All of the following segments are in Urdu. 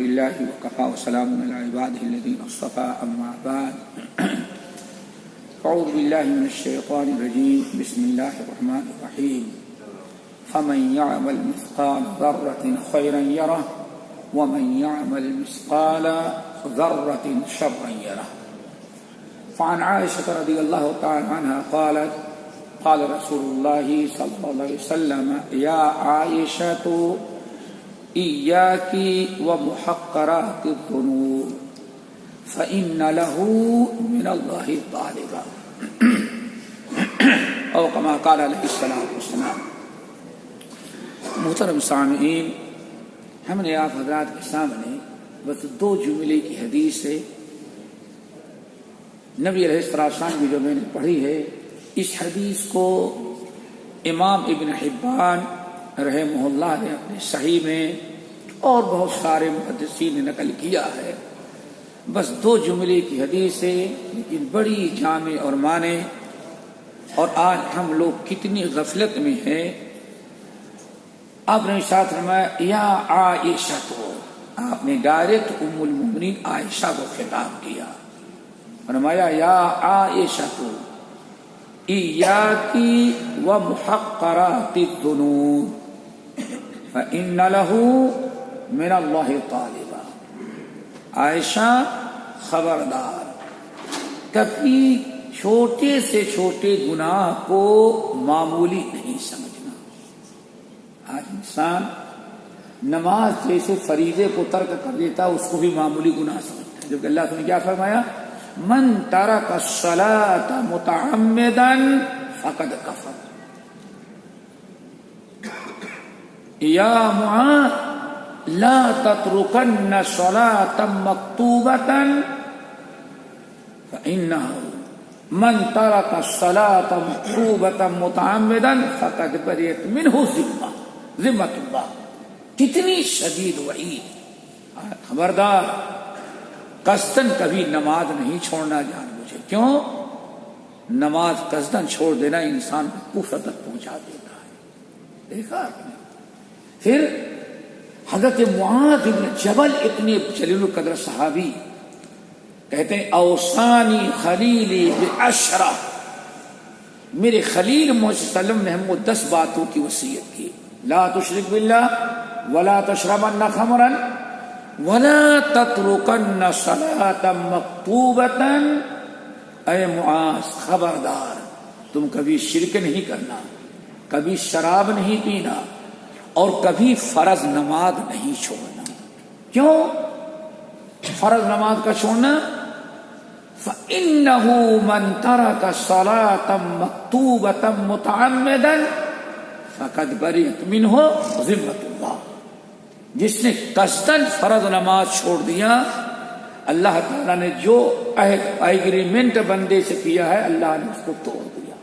لله وكفى وسلام على عباده الذين اصطفى أما بعد أعوذ بالله من الشيطان الرجيم بسم الله الرحمن الرحيم فمن يعمل مثقال ذرة خيرا يره ومن يعمل مثقال ذرة شرا يره فعن عائشة رضي الله تعالى عنها قالت قال رسول الله صلى الله عليه وسلم يا عائشة إياك ومحقرات الذنوب فإن له من الله طالبا أو كما قال عليه الصلاة والسلام. محترم سامعین، ہم نے آپ حضرات کے سامنے بس 2 جملے کی حدیث ہے نبی علیہ السلام کی جو میں نے پڑھی ہے. اس حدیث کو امام ابن حبان رحمہ اللہ نے اپنے صحیح میں اور بہت سارے محدثین نے نقل کیا ہے. بس 2 جملے کی حدیث ہے لیکن بڑی جامع اور معنی. اور آج ہم لوگ کتنی غفلت میں ہیں. آپ نے ساتھ فرمایا یا عائشہ، تو آپ نے ڈائریکٹ ام المؤمنین عائشہ کو خطاب کیا. فرمایا یا عائشہ تو ایاکی ومحقرات الذنوب فإن له من اللہ طالبا. عائشہ خبردار، کبھی چھوٹے سے چھوٹے گناہ کو معمولی نہیں سمجھنا. آج انسان نماز جیسے فریضے کو ترک کر دیتا اس کو بھی معمولی گناہ سمجھتا ہے، جبکہ اللہ نے کیا فرمایا من ترک الصلاۃ متعمدا فقد کفر. یا معاذ لا تترکن صلاۃ مکتوبۃ فإنہ من ترک الصلاۃ مکتوبۃ متعمدا فقد بریت منہ ذمۃ اللہ. کتنی شدید وعید. خبردار، قصدن کبھی نماز نہیں چھوڑنا جان بوجھے. کیوں؟ نماز قصدن چھوڑ دینا انسان کو کفر تک پہنچا دیتا ہے. دیکھا آپ نے. پھر حضرت معاذ بن جبل اتنے جلیل القدر صحابی کہتے ہیں اوصانی خلیلی بعشرہ، میرے خلیل محمد صلی اللہ علیہ وسلم نے ہم کو 10 باتوں کی وصیت کی. لا تشرک باللہ ولا تشربن خمرا ولا تترکن صلاۃ مکتوبۃ. اے معاذ خبردار، تم کبھی شرک نہیں کرنا، کبھی شراب نہیں پینا اور کبھی فرض نماز نہیں چھوڑنا. کیوں فرض نماز کا چھوڑنا؟ فإنہ من ترک صلاۃ مکتوبۃ متعمدا فقد بریت منہ ذمۃ اللہ. جس نے قصدن فرض نماز چھوڑ دیا، اللہ تعالیٰ نے جو ایگریمنٹ بندے سے کیا ہے اللہ نے اس کو توڑ دیا.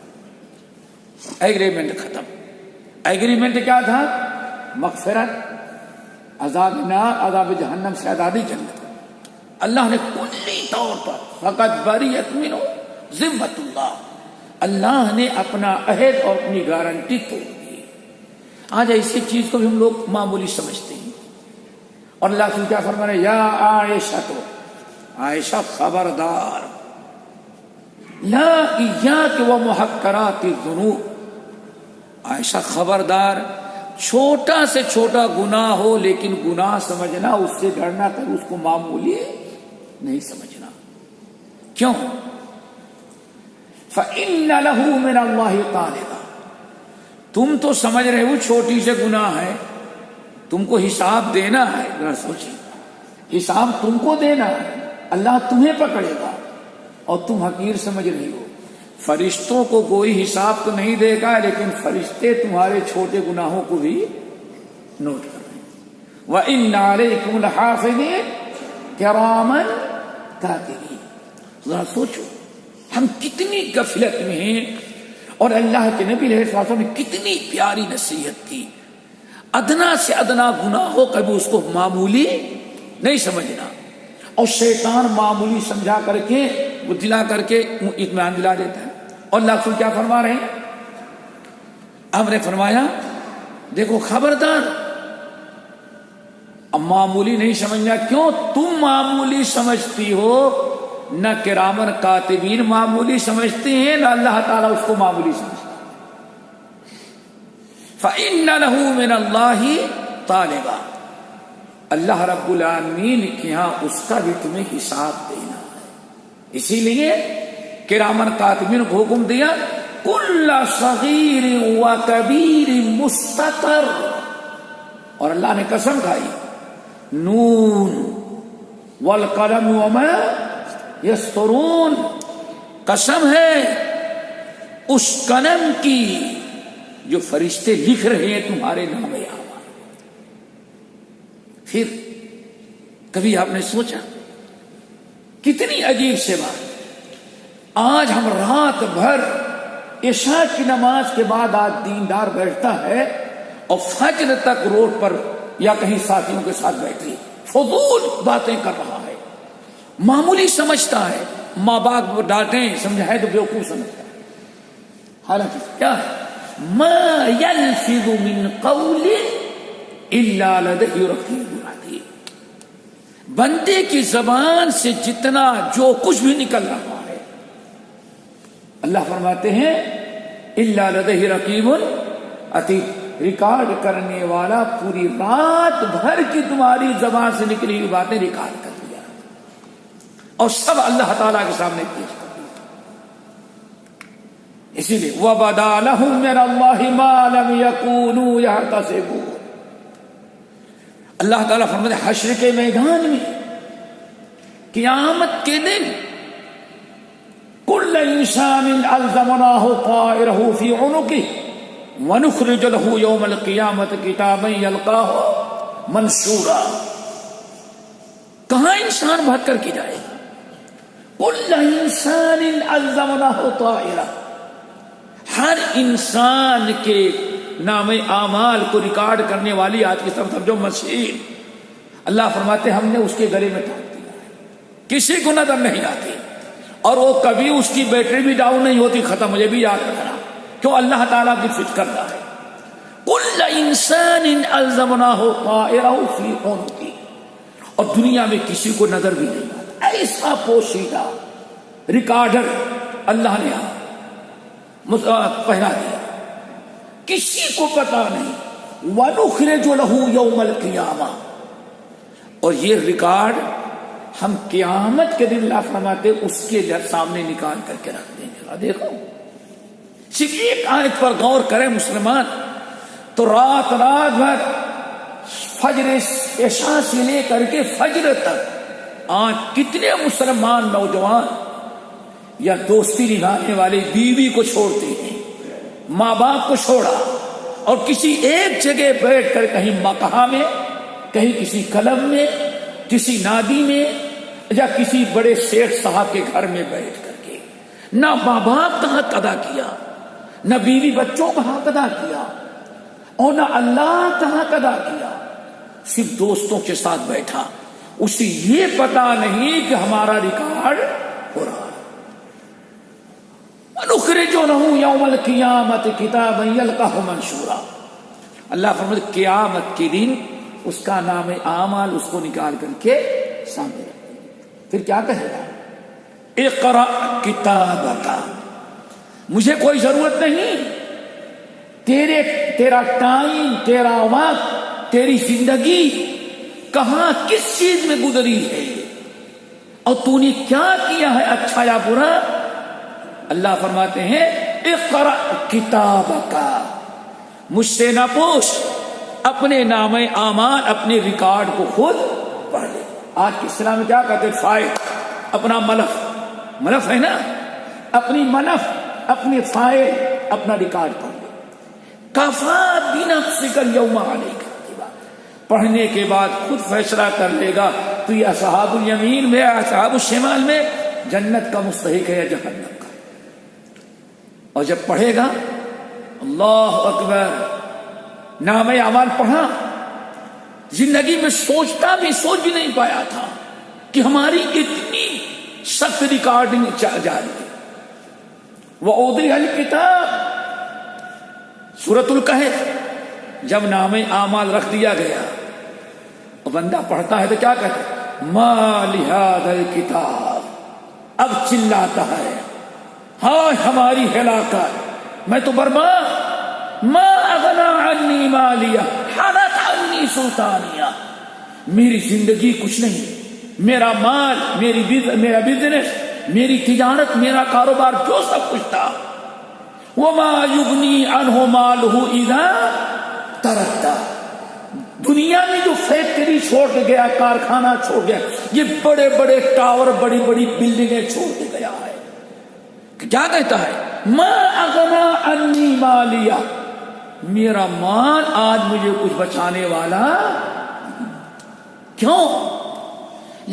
ایگریمنٹ ختم. ایگریمنٹ کیا تھا؟ مغفرت، عذاب نار، عذاب جہنم سے آزادی جنت. اللہ نے کلی طور پر فقط بریت منہ ذمۃ اللہ، اللہ نے اپنا عہد اور اپنی گارنٹی توڑ دی. آج ایسی چیز کو بھی ہم لوگ معمولی سمجھتے ہیں. اور اللہ سے کیا فرمانا ہے؟ یا عائشہ، تو عائشہ خبردار، لا ایاک ومحقرات الذنوب. عائشہ خبردار، چھوٹا سے چھوٹا گناہ ہو لیکن گناہ سمجھنا، اس سے ڈرنا، کر اس کو معمولی نہیں سمجھنا. کیوں؟ فإن له من اللہ طالبا. تم تو سمجھ رہے ہو چھوٹی سے گناہ ہے، تم کو حساب دینا ہے. ذرا سوچیں، حساب تم کو دینا ہے، اللہ تمہیں پکڑے گا اور تم حقیر سمجھ رہی ہو. فرشتوں کو کوئی حساب تو نہیں دے گا لیکن فرشتے تمہارے چھوٹے گناہوں کو بھی نوٹ کر رہے ہیں. وَإِنَّ عَلَيْكُمْ لَحَافِظِينَ كِرَامًا كَاتِبِينَ. ذرا سوچو ہم کتنی غفلت میں ہیں. اور اللہ کے نبی علیہ السلام نے کتنی پیاری نصیحت کی. ادنا سے ادنا گناہ ہو کبھی اس کو معمولی نہیں سمجھنا. اور شیطان معمولی سمجھا کر کے وہ دلا کر کے اطمینان دلا دیتا ہے. اور اللہ رسول کیا فرما رہے ہیں؟ ہم نے فرمایا دیکھو خبردار، اب معمولی نہیں سمجھنا، کیوں؟ تم معمولی سمجھتی ہو، نہ کرامن کاتبین معمولی سمجھتے ہیں، نہ اللہ تعالیٰ اس کو معمولی سمجھتا ہے۔ فَإِنَّ لَهُ مِنَ اللَّهِ طَالِبًا، اللہ رب العالمین کے یہاں اس کا بھی تمہیں حساب دینا ہے، اسی لیے کرامن کاتبین کو حکم دیا کل صغیر و کبیر مستتر، اور اللہ نے قسم کھائی نون والقلم وما یسطرون، قسم ہے اس قلم کی جو فرشتے لکھ رہے ہیں تمہارے نام اعمال۔ پھر کبھی آپ نے سوچا کتنی عجیب سے بات، آج ہم رات بھر عشاء کی نماز کے بعد آج دیندار بیٹھتا ہے اور فجر تک روڈ پر یا کہیں ساتھیوں کے ساتھ بیٹھی فضول باتیں کر رہا ہے، معمولی سمجھتا ہے، ماں باپ ڈانٹیں سمجھائے تو بیوقوف سمجھتا ہے، حالانکہ کیا ہے ما یلفظ من قول الا لدیہ رقیب عتید، بندے کی زبان سے جتنا جو کچھ بھی نکل رہا ہے اللہ فرماتے ہیں الا لدیہ رقیب عتید، ریکارڈ کرنے والا پوری رات بھر کی تمہاری زبان سے نکلی ہوئی باتیں ریکارڈ کر دیا اور سب اللہ تعالیٰ کے سامنے پیش کر دیا۔ اسی لیے وَبَدَا لَهُم مِّنَ اللَّهِ مَا لَمْ يَكُونُوا يَحْتَسِبُونَ، اللہ تعالیٰ فرماتے ہیں حشر کے میدان میں، قیامت کے دن، كُلَّ إِنسَانٍ أَلْزَمْنَاهُ طَائِرَهُ فِي عُنُقِهِ وَنُخْرِجُ لَهُ يَوْمَ الْقِيَامَةِ كِتَابًا يَلْقَاهُ مَنْشُورًا، کہاں انسان بھاگ کر کی جائے گا؟ كُلَّ إِنسَانٍ أَلْزَمْنَاهُ طَائِرَهُ، ہر انسان کے نام اعمال کو ریکارڈ کرنے والی آج کی طرف جو مشین، اللہ فرماتے ہم نے اس کے گلے میں ٹانگ دیا ہے، کسی کو نظر نہیں آتی، اور وہ کبھی اس کی بیٹری بھی ڈاؤن نہیں ہوتی، ختم، مجھے بھی یاد رکھنا، کیوں؟ اللہ تعالیٰ کی فکر کرتا ہے۔ کل انسان الزمناہ طائرہ فی عنقہ، اور دنیا میں کسی کو نظر بھی نہیں آتا، ایسا پوشیدہ ریکارڈر اللہ نے پہنا دیا، کسی کو پتا نہیں۔ وَنُخْرِجُ لَهُ يَوْمَ الْقِيَامَةِ، اور یہ ریکارڈ ہم قیامت کے دن اللہ فرماتے اس کے سامنے نکال کر کے رکھ دیں گے۔ دیکھو صرف ایک آیت پر غور کریں مسلمان تو رات بھر فجر عشاء سے لے کر کے فجر تک آج کتنے مسلمان نوجوان یا دوستی نبھانے والے بیوی کو چھوڑتے ہیں، ماں باپ کو چھوڑا، اور کسی ایک جگہ بیٹھ کر کہیں مقہا میں، کہیں کسی کلب میں، کسی نادی میں، یا کسی بڑے شیخ صاحب کے گھر میں بیٹھ کر کے نہ ماں باپ کا حق ادا کیا، نہ بیوی بچوں کا حق ادا کیا، اور نہ اللہ کا حق ادا کیا، صرف دوستوں کے ساتھ بیٹھا، اسے یہ پتا نہیں کہ ہمارا ریکارڈ ہو رہا ہے۔ وَنُخْرِجُ لَهُ يَوْمَ الْقِيَامَةِ كِتَابًا يَلْقَاهُ مَنْشُورًا، اللہ فرماتے قیامت کے دن اس کا نام اعمال اس کو نکال کر کے سامنے رکھ دیں گے۔ پھر کیا کہے گا؟ اقرأ کتابک، مجھے کوئی ضرورت نہیں، تیرا ٹائم، تیرا وقت، تیری زندگی کہاں کس چیز میں گزری ہے اور تو نے کیا کیا ہے، اچھا یا برا۔ اللہ فرماتے ہیں اقرأ کتابک، مجھ سے نہ پوچھ، اپنے نام اعمال، اپنے ریکارڈ کو خود پڑھ لے۔ آج کے اسلام میں کیا کہتے ہیں؟ فائل، اپنا ملف ہے نا، اپنی ملف، اپنی فائل، اپنا ریکارڈ پڑھ لے۔ کفا بنفسک اليوم علیک حسیبا، پڑھنے کے بعد خود فیصلہ کر لے گا تو یہ اصحاب الیمین میں، اصحاب الشمال میں، جنت کا مستحق ہے یا جہنم کا۔ اور جب پڑھے گا اللہ اکبر، نام اعمال پڑھا، زندگی میں سوچ بھی نہیں پایا تھا کہ ہماری اتنی سخت ریکارڈنگ جاری ہے۔ وَأُوضِحَ الْكِتَابُ، سورۃ الکہف، جب نام اعمال رکھ دیا گیا اور بندہ پڑھتا ہے تو کیا کہتا ہے؟ ما لہذا الکتاب، اب چلاتا ہے ہائے ہماری ہلاکت، میں تو برباد، ما اغنا عنی مالیہ حالت عنی سلطانیہ، میری زندگی کچھ نہیں، میرا مال، میرا بزنس، میری تجارت، میرا کاروبار، جو سب کچھ تھا، وما یغنی عنہ مالہ اذا تردی، دنیا میں جو فیکٹری چھوڑ کے گیا، کارخانہ چھوڑ گیا، یہ بڑے بڑے ٹاور، بڑی بڑی بلڈنگیں چھوڑ کے گیا ہے، کیا کہتا ہے؟ ما اغنا عنی مالیہ، میرا مال آج مجھے کچھ بچانے والا، کیوں؟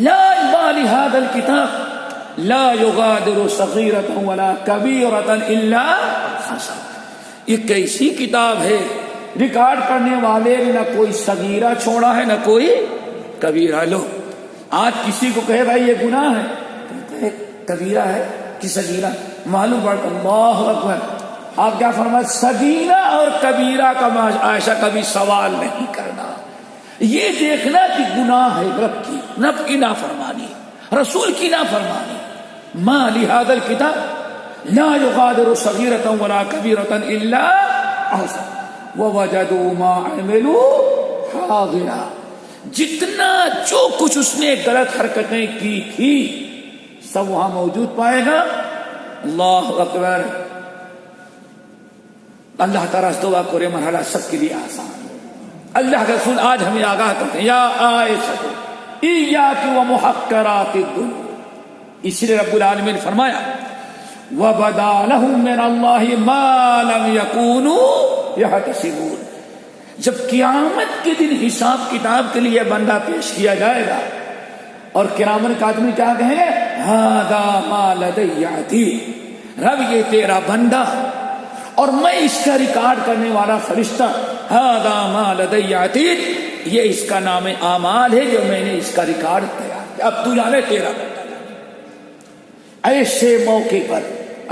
لا یبالی ھذا الکتاب لا یغادر صغیرۃ ولا کبیرۃ الا احصاها، یہ کیسی کتاب ہے، ریکارڈ کرنے والے نے نہ کوئی صغیرہ چھوڑا ہے نہ کوئی کبیرہ۔ لو آج کسی کو کہے بھائی یہ گناہ ہے، کہے کبیرہ ہے کہ صغیرہ، معلوم پڑتا، اللہ اکبر، آپ کیا فرمائے؟ صغیرہ اور کبیرہ کا عائشہ کبھی سوال نہیں کرنا، یہ دیکھنا کہ گناہ ہے، رب کی نافرمانی، رسول کی نافرمانی۔ ما لہذا الکتاب لا یغادر صغیرۃ ولا کبیرۃ الا احصاها ووجدوا ما عملوا حاضرا، جتنا جو کچھ اس نے غلط حرکتیں کی تھی سب وہاں موجود پائے گا۔ اللہ اکبر، اللہ تعالیٰ سے دعا کرے مرحلہ سب کے لیے آسان ہو۔ اللہ کے رسول آج ہمیں آگاہ کرتے ہیں، یا عائشہ ایاک ومحقرات الذنوب، اس لیے رب العالمین نے فرمایا وَبَدَا لَهُم مِّنَ اللَّهِ مَا لَمْ يَكُونُوا يَحْتَسِبُونَ، جب قیامت کے دن حساب کتاب کے لیے بندہ پیش کیا جائے گا اور کرامن کاتبین کیا کہیں؟ ہذا ما لدی عتید، رب یہ تیرا بندہ اور میں اس کا ریکارڈ کرنے والا فرشتہ، ہذا ما لدی عتید، یہ اس کا نام اعمال ہے جو میں نے اس کا ریکارڈ تیار کیا، اب تو جانے تیرا بندہ۔ ایسے موقع پر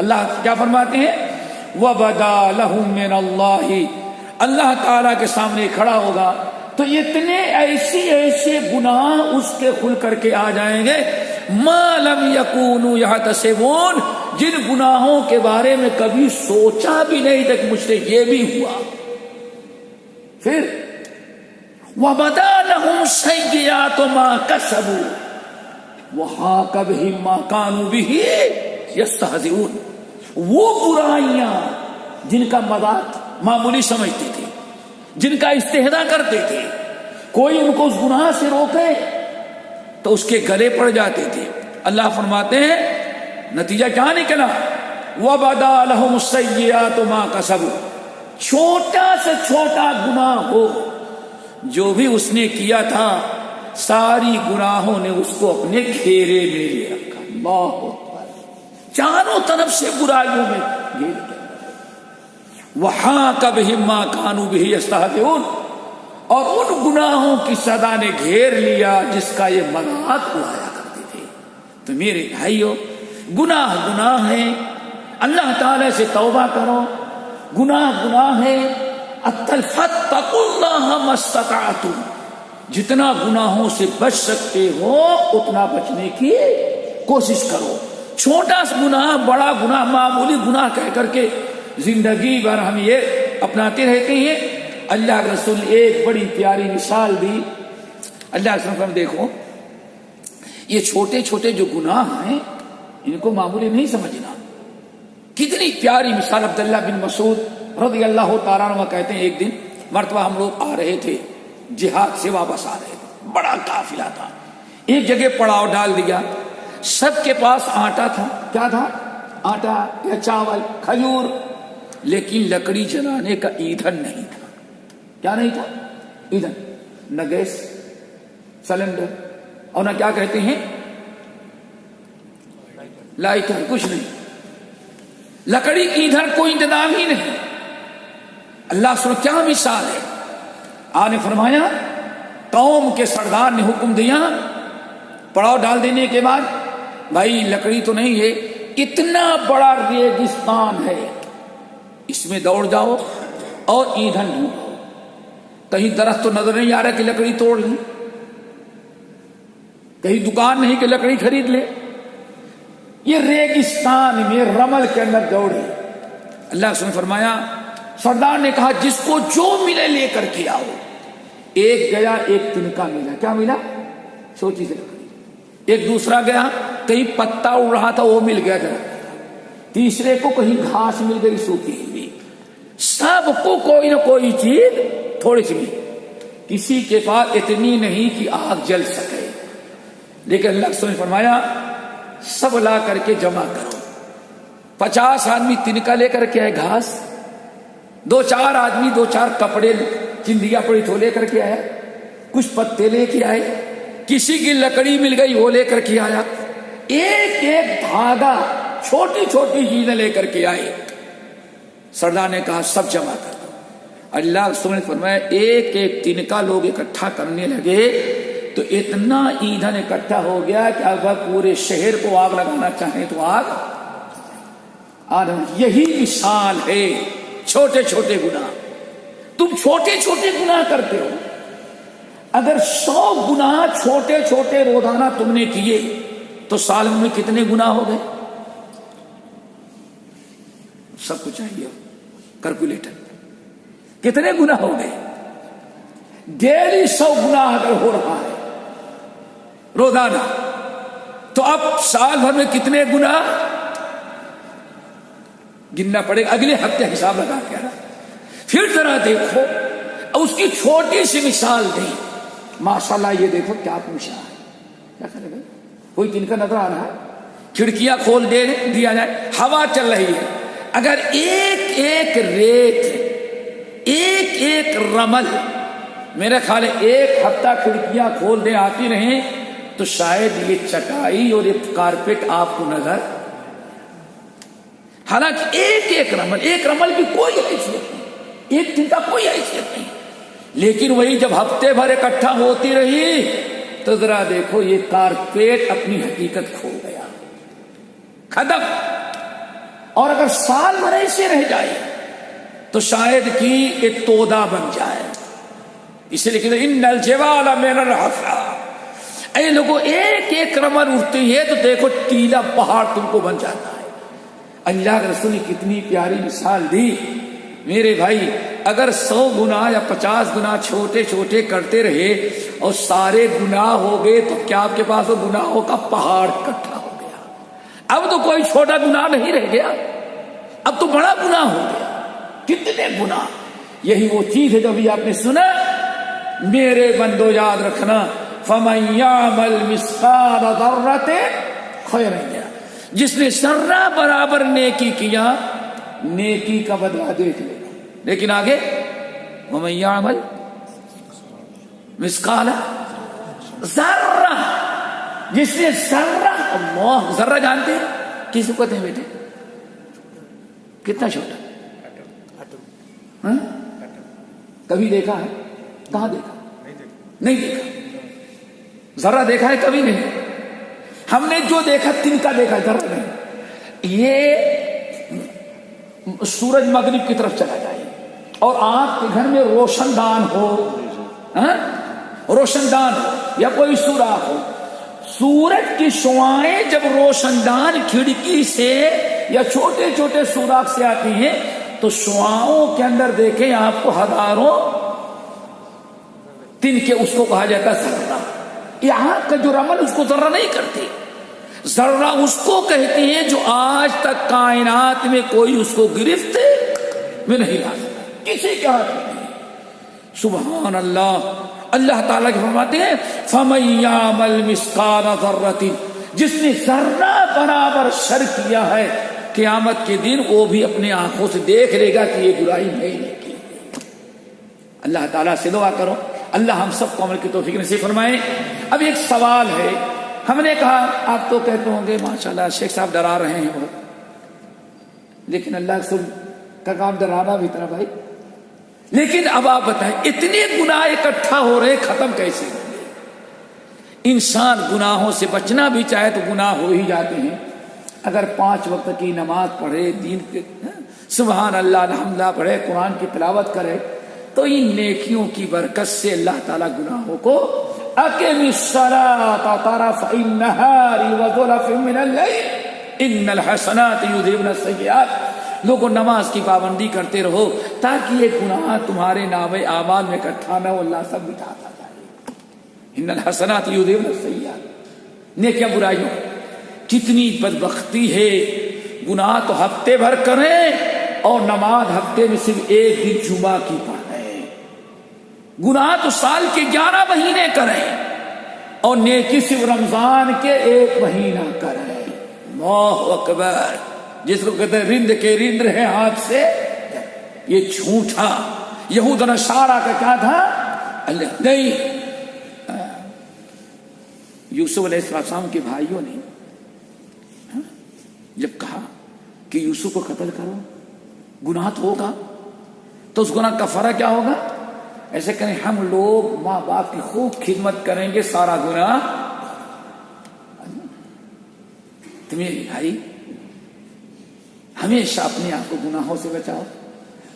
اللہ کیا فرماتے ہیں؟ وَبَدَا لَهُم مِّنَ اللَّهِ، اللہ تعالیٰ کے سامنے کھڑا ہوگا تو اتنے ایسے گناہ اس کے کھل کر کے آ جائیں گے، مَا لَمْ يَكُونُوا يَحْتَسِبُونَ، جن گناہوں کے بارے میں کبھی سوچا بھی نہیں تھا کہ مجھ سے یہ بھی ہوا۔ پھر وَبَدَا لَهُمْ سَيِّئَاتُ مَا كَسَبُوا وَحَاقَ بِهِم مَّا كَانُوا بِهِ يَسْتَهْزِئُونَ، وہ برائیاں جن کا مذاق معمولی سمجھتے تھے، جن کا استہزاء کرتے تھے، کوئی ان کو اس گناہ سے روکے تو اس کے گلے پڑ جاتے تھے۔ اللہ فرماتے ہیں نتیجہ کیا نکلا؟ وَبَدَا لَهُمُ السَّيِّئَاتُ مَا كَسَبُوا، چھوٹا سے چھوٹا گناہ ہو جو بھی اس نے کیا تھا، ساری گناہوں نے اس کو اپنے گھیرے میں لے رکھا۔ اللہ اکبر، چاروں طرف سے برائیوں میں گھیر کے، وَحَاقَ بِهِم مَّا كَانُوا بِهِ يَسْتَهْزِئُونَ، اور ان گناہوں کی سزا نے گھیر لیا جس کا یہ مذاق اڑایا کرتے تھے۔ تو میرے بھائیو، گناہ ہے، اللہ تعالی سے توبہ کرو، گناہ ہے، فَاتَّقُوا اللَّهَ مَا اسْتَطَعْتُمْ، جتنا گناہوں سے بچ سکتے ہو اتنا بچنے کی کوشش کرو۔ چھوٹا سا گناہ، بڑا گناہ، معمولی گناہ کہہ کر کے زندگی بھر ہم یہ اپناتے رہتے ہیں۔ اللہ کے رسول نے ایک بڑی پیاری مثال دی۔ اللہ کے رسول دیکھو، یہ چھوٹے چھوٹے جو گناہ ہیں ان کو معمولی نہیں سمجھنا۔ کتنی پیاری مثال عبداللہ بن مسعود رضی اللہ تعالیٰ عنہ کہتے ہیں، ایک دن مرتبہ ہم لوگ آ رہے تھے، جہاد سے واپس آ رہے تھے، بڑا قافلہ تھا، ایک جگہ پڑاؤ ڈال دیا، سب کے پاس آٹا تھا، کیا تھا؟ آٹا یا چاول، کھجور، لیکن لکڑی جلانے کا ایندھن نہیں تھا۔ کیا نہیں تھا؟ ایندھن، نہ گیس سلنڈر، اور نہ کیا کہتے ہیں لائٹر، کچھ نہیں، لکڑی ایندھن کوئی انتظام ہی نہیں۔ اللہ سبحانہ کیا مثال ہے؟ آپ نے فرمایا قوم کے سردار نے حکم دیا پڑاؤ ڈال دینے کے بعد، بھائی لکڑی تو نہیں ہے، اتنا بڑا ریگستان ہے، اس میں دوڑ جاؤ اور ایندھن ڈھونڈو، کہیں درخت تو نظر نہیں آ رہا کہ لکڑی توڑ لیں، کہیں دکان نہیں کہ لکڑی خرید لے. یہ ریگستان میں رمل کے اندر دوڑے. اللہ نے فرمایا، سردار نے کہا جس کو جو ملے لے کر کے آؤ. ایک گیا، ایک تنکا ملا. کیا ملا؟ چھوٹی سی لکڑی. ایک دوسرا گیا، کہیں پتا اڑ رہا تھا وہ مل گیا درخت. تیسرے کو کہیں گھاس مل گئی سوکھی ہوئی. سب کو کوئی نہ کوئی چیز تھوڑی سی ملی. کسی کے پاس اتنی نہیں کہ آگ جل سکے. لیکن اللہ نے فرمایا سب لا کر کے جمع کرو. 50 آدمی تنکا لے کر کے آئے گھاس، 2-4 آدمی 2-4 کپڑے چندیا پڑی تو لے کر کے آیا، کچھ پتے لے کے آئے، کسی کی لکڑی مل گئی وہ لے کر کے آیا. ایک ایک دھاگا چھوٹی چھوٹی چیزیں لے کر کے آئے. سردار نے کہا سب جمع کر دو. اللہ رسول نے فرمایا ایک ایک تنکا لوگ اکٹھا کرنے لگے تو اتنا ایندھن اکٹھا ہو گیا کہ اگر پورے شہر کو آگ لگانا چاہیں تو آگ. یہی مثال ہے چھوٹے چھوٹے گناہ. تم چھوٹے چھوٹے گناہ کرتے ہو. اگر 100 گناہ چھوٹے چھوٹے روزانہ تم نے کیے تو سال میں کتنے گناہ ہو گئے؟ سب کچھ چاہیے کیلکولیٹر. کتنے گناہ ہو گئے؟ ڈیلی 100 گناہ اگر ہو رہا ہے روزانہ تو اب سال بھر میں کتنے گناہ گننا پڑے گا. اگلے ہفتے حساب لگا کے آنا. پھر ذرا دیکھو اس کی چھوٹی سی مثال دی. ماشاءاللہ یہ دیکھو کیا پوچھا ہے. کیا کرے گا؟ کوئی دن کا نظر آ رہا ہے، کھڑکیاں کھول دیا جائے، ہوا چل رہی ہے. اگر ایک ایک ریت، ایک ایک رمل، میرا خیال ہے 1 ہفتہ کھڑکیاں کھول دے آتی رہیں تو شاید یہ چٹائی اور یہ کارپیٹ آپ کو نظر. حالانکہ ایک رمل کی کوئی حیثیت نہیں، ایک دن کا کوئی حیثیت نہیں. لیکن وہی جب ہفتے بھر اکٹھا ہوتی رہی تو ذرا دیکھو یہ کارپیٹ اپنی حقیقت کھو گیا، ختم. اور اگر سال بھر ایسے رہ جائے تو شاید کہ ایک تودا بن جائے. اسے لیے کہ ان الجبال من الحصى. اے لوگوں ایک ایک رمل اٹھتی ہے تو دیکھو ٹیلا پہاڑ تم کو بن جاتا ہے. اللہ کے رسول نے کتنی پیاری مثال دی. میرے بھائی اگر 100 گناہ یا 50 گناہ چھوٹے چھوٹے کرتے رہے اور سارے گناہ ہو گئے تو کیا آپ کے پاس وہ گناہوں کا پہاڑ اکٹھا ہو گیا. اب تو کوئی چھوٹا گناہ نہیں رہ گیا، اب تو بڑا گناہ ہو گیا. کتنے گناہ. یہی وہ چیز ہے جو بھی آپ نے سنا. میرے بندو یاد رکھنا، فَمَن يَعْمَلْ مِثْقَالَ ذَرَّةٍ خَيْرًا يَرَهُ. جس نے ذرہ برابر نیکی کیا نیکی کا بدلہ دیکھ لے گا. لیکن آگے وَمَن يَعْمَلْ مِثْقَالَ ذَرَّةٍ، جس نے ذرہ، اللہ ذرہ جانتے ہیں کس کو کہتے ہیں بیٹے؟ کتنا چھوٹا؟ کبھی دیکھا ہے؟ کہاں دیکھا؟ نہیں دیکھا. ذرہ دیکھا ہے؟ کبھی نہیں. ہم نے جو دیکھا تنکا دیکھا، ذرہ نہیں. یہ سورج مغرب کی طرف چلا جائے اور آپ کے گھر میں روشن دان ہو، روشن دان ہو یا کوئی سوراخ ہو، سورج کی شعاعیں جب روشن دان کھڑکی سے یا چھوٹے چھوٹے سوراخ سے آتی ہیں تو شعاعوں کے اندر دیکھیں آپ کو ہزاروں تنکے، اس کو کہا جاتا ہے ذرہ. یہاں کا جو رمل اس کو ذرہ نہیں کرتے. ذرہ اس کو کہتے ہیں جو آج تک کائنات میں کوئی اس کو گرفت میں نہیں لا سکتا، کسی کے ہاتھ میں نہیں. سبحان اللہ. اللہ تعالیٰ کے فرماتے ہیں فَمَن يَعْمَلْ مِثْقَالَ ذَرَّةٍ، جس نے ذرہ برابر شر کیا ہے قیامت کے دن وہ بھی اپنے آنکھوں سے دیکھ لے گا کہ یہ برائی میں نے کی. اللہ تعالیٰ سے دعا کرو اللہ ہم سب کو عمل کی توفیق نصیب فرمائے. اب ایک سوال ہے. ہم نے کہا آپ تو کہتے ہوں گے ماشاءاللہ شیخ صاحب ڈرا رہے ہیں بہت، لیکن اللہ کے رسول کا کام ڈرانا بھی تھا بھائی. لیکن اب آپ بتائیں اتنے گناہ اکٹھا ہو رہے ختم کیسے ہوں گے؟ انسان گناہوں سے بچنا بھی چاہے تو گناہ ہو ہی جاتے ہیں. اگر 5 وقت کی نماز پڑھے، دین کے سبحان اللہ الحمدللہ پڑھے، قرآن کی تلاوت کرے تو ان نیکیوں کی برکت سے اللہ تعالیٰ گناہوں کو اقم الصلاة طرفي النهار وزلفا من الليل ان الحسنات يذهبن السيئات. لوگوں نماز کی پابندی کرتے رہو تاکہ یہ گناہ تمہارے نام اعمال میں اکٹھا نہ ہو، اللہ سب مٹاتا جائے. ان الحسنات یذہبن السیئات، نیکیاں برائیوں. کتنی بدبختی ہے، گناہ تو ہفتے بھر کریں اور نماز ہفتے میں صرف ایک دن جمعہ کی پڑھیں. گناہ تو سال کے 11 مہینے کریں اور نیکی صرف رمضان کے 1 مہینہ کریں. اللہ اکبر. جس کو کہتے ہیں رند کے رند رہے ہاتھ سے، یہ جھوٹا یہود و نصارہ کا کیا تھا؟ اللہ نہیں. یوسف علیہ السلام کے بھائیوں نے جب کہا کہ یوسف کو قتل کرو، گناہ تو ہوگا، تو اس گناہ کا کفارہ کیا ہوگا؟ ایسے کریں ہم لوگ ماں باپ کی خوب خدمت کریں گے، سارا گناہ. تمہیں بھائی ہمیشہ اپنے آپ کو گناہوں سے بچاؤ.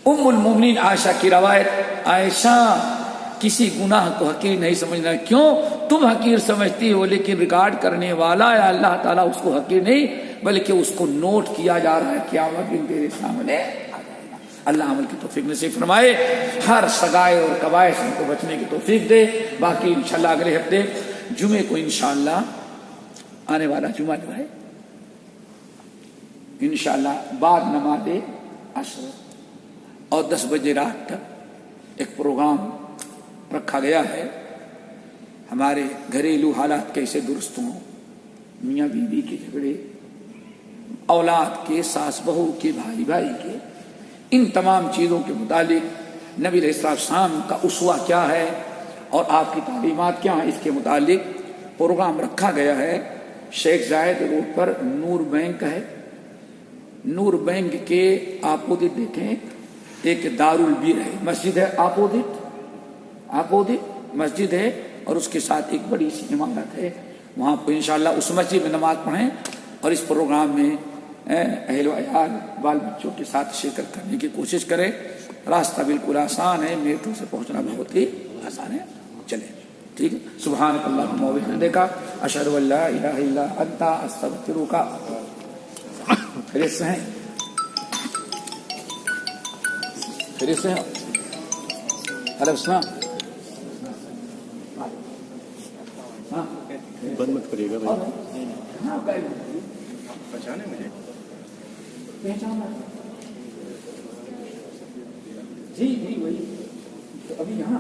ام المومنین عائشہ کی روایت، عائشہ کسی گناہ کو حقیر نہیں سمجھنا. کیوں؟ تم حقیر سمجھتی ہو، لیکن ریکارڈ کرنے والا ہے اللہ تعالیٰ، اس کو حقیر نہیں بلکہ اس کو نوٹ کیا جا رہا ہے. قیامت دن تیرے سامنے آ جائے گا. اللہ عمل کی توفیق نصیب فرمائے. ہر سگائے اور قبائح سے ان کو بچنے کی توفیق دے. باقی انشاءاللہ اگلے ہفتے جمعے کو انشاءاللہ آنے والا جمعہ جو ہے انشاءاللہ بعد نماز عصر اور 10 بجے رات تک ایک پروگرام رکھا گیا ہے. ہمارے گھریلو حالات کیسے درست ہوں، میاں بیوی کے جھگڑے، اولاد کے، ساس بہو کے، بھائی بھائی کے، ان تمام چیزوں کے متعلق نبی علیہ السلام کا اسوہ کیا ہے اور آپ کی تعلیمات کیا ہیں، اس کے متعلق پروگرام رکھا گیا ہے. شیخ زاید روڈ پر نور بینک ہے. نور بینک کے اپوزٹ دیکھیں ایک دارالبیر ہے، مسجد ہے، اپوزٹ مسجد ہے اور اس کے ساتھ ایک بڑی سی عمارت ہے. وہاں پہ انشاءاللہ اس مسجد میں نماز پڑھیں اور اس پروگرام میں اہل و عیال بال بچوں کے ساتھ شرکت کرنے کی کوشش کریں. راستہ بالکل آسان ہے، میٹرو سے پہنچنا بہت ہی آسان ہے. چلیں ٹھیک ہے. سبحانک اللہم و بحمدک اشہد ان لا الہ الا انت استغفرک. خیریت سے ہیں؟ خیریت سے ہیں؟ علیہ السلام. بند مت کریے گا بھائی، پہچانے مجھے؟ جی جی وہی ابھی یہاں